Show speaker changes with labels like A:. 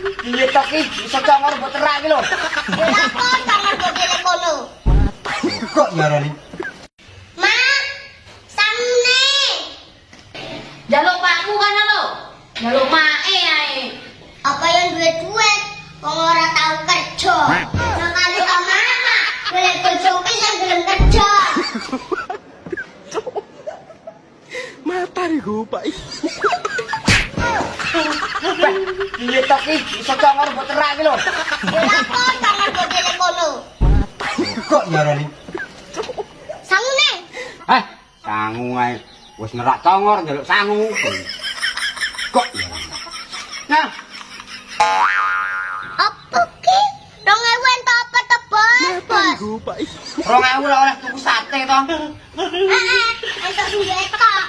A: Iya tok iki iso congor mbok terak iki lho.
B: Ya apa congor mbok dhewe kono?
A: Kok nyarani?
B: Ma, samne.
C: Jaluk pakmu kan lo. Jaluk mae ae.
B: Apa yang duit-duit wong ora tau kerja. Makane kok mama golek bojo ki sing gelem kerja.
D: Mata nih gue pak.
A: Iya tok iki iso congor mbok terak iki lho.
B: Ya apa congor mbok dhewe kono?
A: Kok nyarani?
B: Samne.
A: Sangu ae. Wis nerak congor njaluk sangu. Kok nyarani? Nah,
B: Apa ki? 2000 entuk apa tebas, Bos?
D: Gue pak.
A: 2000 lah oleh tuku sate to.
B: Heeh, entuk duit tok.